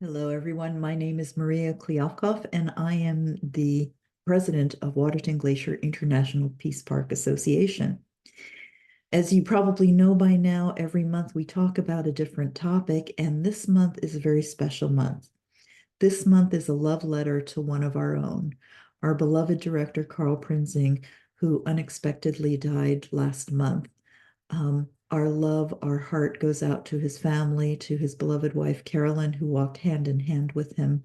Hello, everyone. My name is Maria Kliavkov, and I am the president of Waterton-Glacier International Peace Park Association. As you probably know by now, every month we talk about a different topic, and this month is a very special month. This month is a love letter to one of our beloved director, Carl Prinzing, who unexpectedly died last month. Our love, our heart goes out to his family, to his beloved wife, Carolyn, who walked hand in hand with him,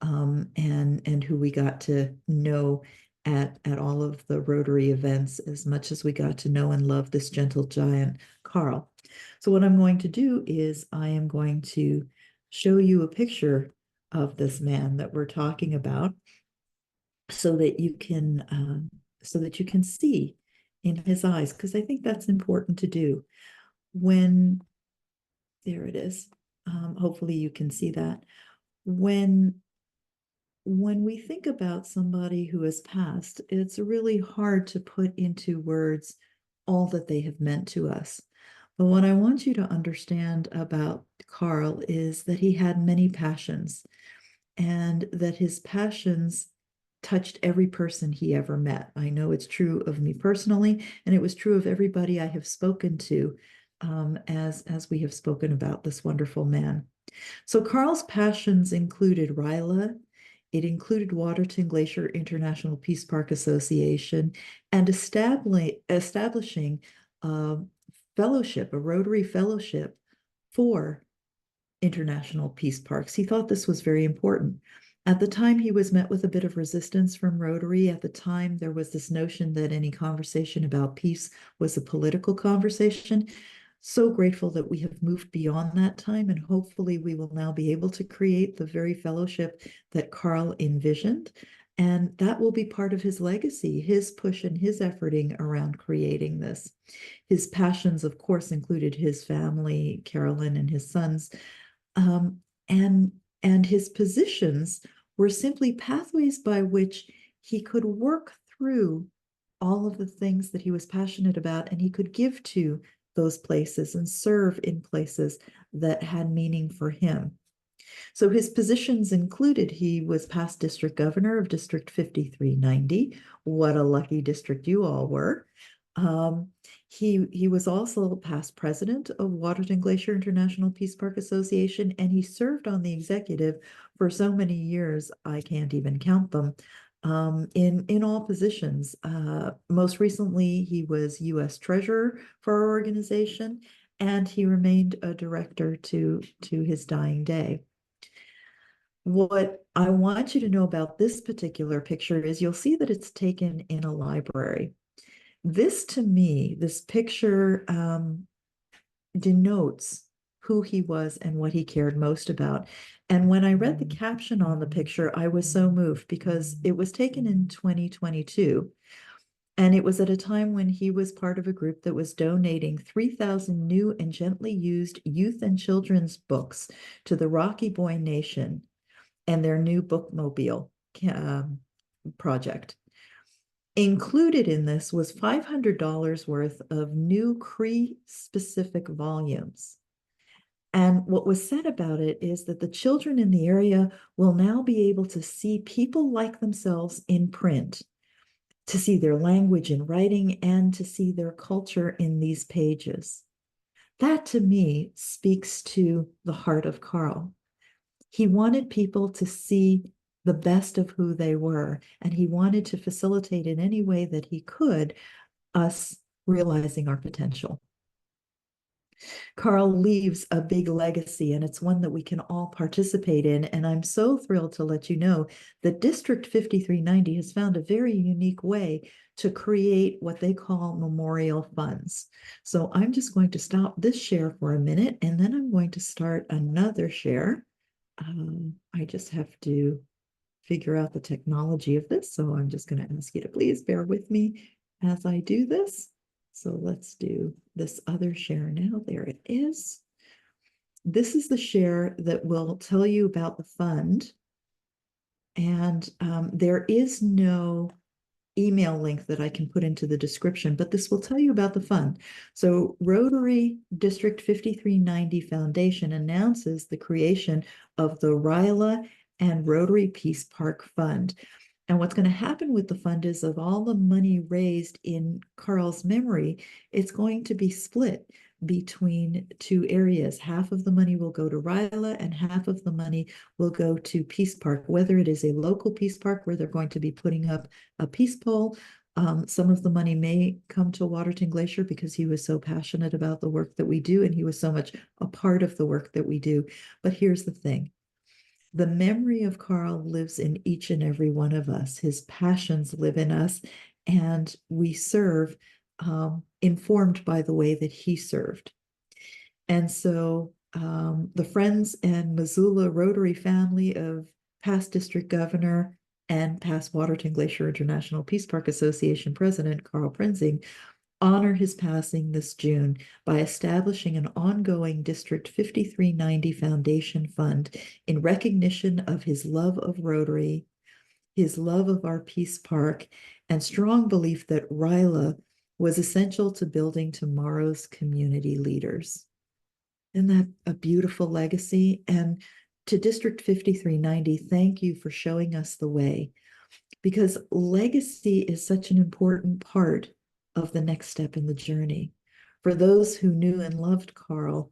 and who we got to know at all of the Rotary events as much as we got to know and love this gentle giant, Carl. So what I'm going to do is I am going to show you a picture of this man that we're talking about so that you can see in his eyes, because I think that's important to do. When There it is. Hopefully you can see that. When we think about somebody who has passed, it's really hard to put into words all that they have meant to us. But what I want you to understand about Carl is that he had many passions, and that his passions touched every person he ever met. I know it's true of me personally, and it was true of everybody I have spoken to, as we have spoken about this wonderful man. So Carl's passions included RILA, it included Waterton Glacier International Peace Park Association, and establishing a fellowship, a Rotary fellowship for international peace parks. He thought this was very important. At the time, he was met with a bit of resistance from Rotary. At the time, there was this notion that any conversation about peace was a political conversation. So grateful that we have moved beyond that time, and hopefully we will now be able to create the very fellowship that Carl envisioned. And that will be part of his legacy, his push and his efforting around creating this. His passions, of course, included his family, Carolyn and his sons, um, and his positions were simply pathways by which he could work through all of the things that he was passionate about, and he could give to those places and serve in places that had meaning for him. So his positions included, he was past district governor of District 5390. What a lucky district you all were. Um, he was also past president of Waterton Glacier International Peace Park Association, and he served on the executive for so many years, I can't even count them, in all positions. Most recently, he was U.S. Treasurer for our organization, and he remained a director to his dying day. What I want you to know about this particular picture is you'll see that it's taken in a library. This, to me, this picture denotes who he was and what he cared most about. And when I read the caption on the picture, I was so moved because it was taken in 2022. And it was at a time when he was part of a group that was donating 3,000 new and gently used youth and children's books to the Rocky Boy Nation and their new bookmobile project. Included in this was $500 worth of new Cree-specific volumes. And what was said about it is that the children in the area will now be able to see people like themselves in print, to see their language in writing, and to see their culture in these pages. That, to me, speaks to the heart of Carl. He wanted people to see the best of who they were, and he wanted to facilitate in any way that he could us realizing our potential. Carl leaves a big legacy, and it's one that we can all participate in. And I'm so thrilled to let you know that District 5390 has found a very unique way to create what they call memorial funds. So I'm just going to stop this share for a minute, and then I'm going to start another share. I just have to figure out the technology of this. So I'm just going to ask you to please bear with me as I do this. So let's do this other share now. There it is. This is the share that will tell you about the fund. And there is no email link that I can put into the description, but this will tell you about the fund. So Rotary District 5390 Foundation announces the creation of the Ryla and Rotary Peace Park Fund. And what's going to happen with the fund is of all the money raised in Carl's memory, it's going to be split between two areas. Half of the money will go to Ryla and half of the money will go to Peace Park, whether it is a local Peace Park where they're going to be putting up a peace pole. Some of the money may come to Waterton-Glacier because he was so passionate about the work that we do and he was so much a part of the work that we do. But here's the thing. The memory of Carl lives in each and every one of us. His passions live in us, and we serve informed by the way that he served. And so the Friends and Missoula Rotary family of past district governor and past Waterton-Glacier International Peace Park Association president Carl Prenzing honor his passing this June by establishing an ongoing District 5390 Foundation Fund in recognition of his love of Rotary, his love of our Peace Park, and strong belief that Ryla was essential to building tomorrow's community leaders. Isn't that a beautiful legacy? And to District 5390, thank you for showing us the way, because legacy is such an important part of the next step in the journey. For those who knew and loved Carl,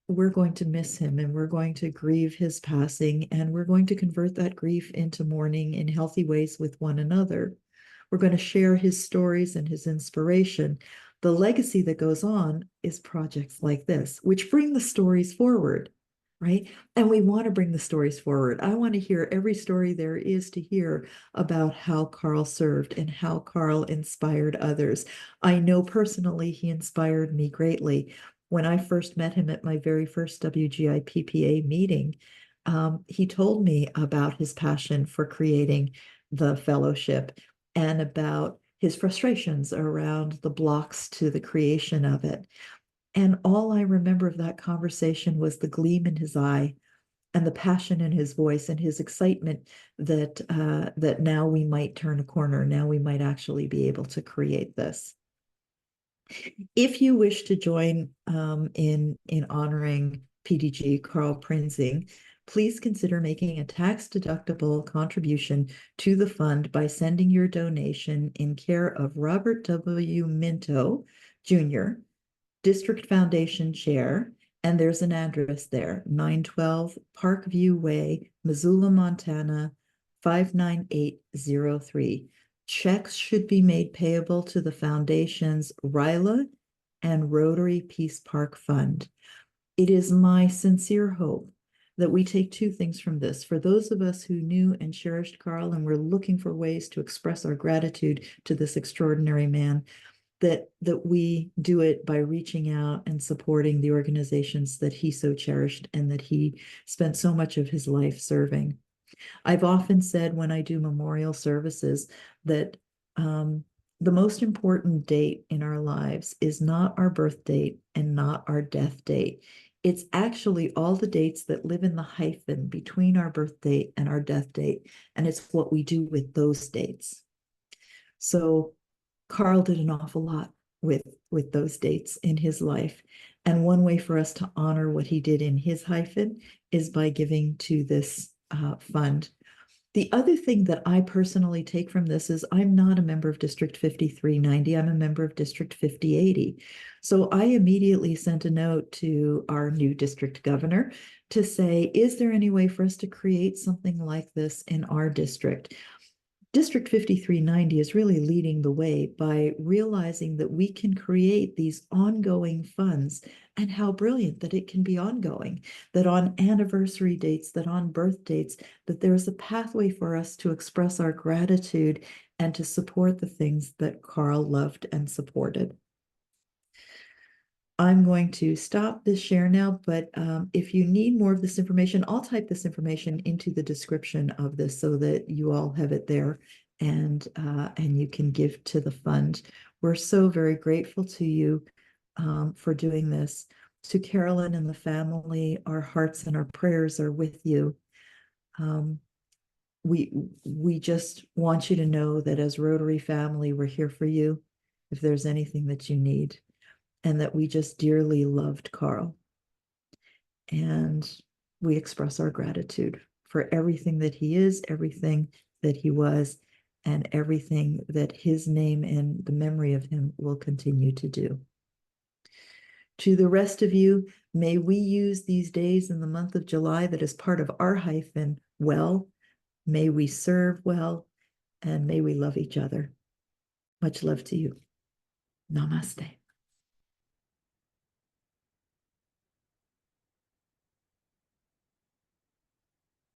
we're going to miss him and we're going to grieve his passing, and we're going to convert that grief into mourning in healthy ways with one another. We're going to share his stories and his inspiration. The legacy that goes on is projects like this, which bring the stories forward, right? And we want to bring the stories forward. I want to hear every story there is to hear about how Carl served and how Carl inspired others. I know personally he inspired me greatly. When I first met him at my very first WGIPPA meeting, he told me about his passion for creating the fellowship and about his frustrations around the blocks to the creation of it. And all I remember of that conversation was the gleam in his eye and the passion in his voice and his excitement that that now we might turn a corner. Now we might actually be able to create this. If you wish to join in honoring PDG Carl Prinzing, please consider making a tax-deductible contribution to the fund by sending your donation in care of Robert W. Minto, Jr., District Foundation Chair, and there's an address there, 912 Parkview Way, Missoula, Montana, 59803. Checks should be made payable to the Foundation's Ryla and Rotary Peace Park Fund. It is my sincere hope that we take two things from this. For those of us who knew and cherished Carl and were looking for ways to express our gratitude to this extraordinary man, that we do it by reaching out and supporting the organizations that he so cherished and that he spent so much of his life serving. I've often said when I do memorial services that the most important date in our lives is not our birth date and not our death date. It's actually all the dates that live in the hyphen between our birth date and our death date, and it's what we do with those dates. So Carl did an awful lot with those dates in his life. And one way for us to honor what he did in his hyphen is by giving to this fund. The other thing that I personally take from this is I'm not a member of District 5390. I'm a member of District 5080. So I immediately sent a note to our new district governor to say, is there any way for us to create something like this in our district? District 5390 is really leading the way by realizing that we can create these ongoing funds, and how brilliant that it can be ongoing, that on anniversary dates, that on birth dates, that there's a pathway for us to express our gratitude and to support the things that Carl loved and supported. I'm going to stop this share now, but if you need more of this information, I'll type this information into the description of this so that you all have it there and you can give to the fund. We're so very grateful to you for doing this. To Carolyn and the family, our hearts and our prayers are with you. we just want you to know that as Rotary family, we're here for you if there's anything that you need, and that we just dearly loved Carl. And we express our gratitude for everything that he is, everything that he was, and everything that his name and the memory of him will continue to do. To the rest of you, may we use these days in the month of July that is part of our hyphen well. May we serve well, and may we love each other. Much love to you. Namaste.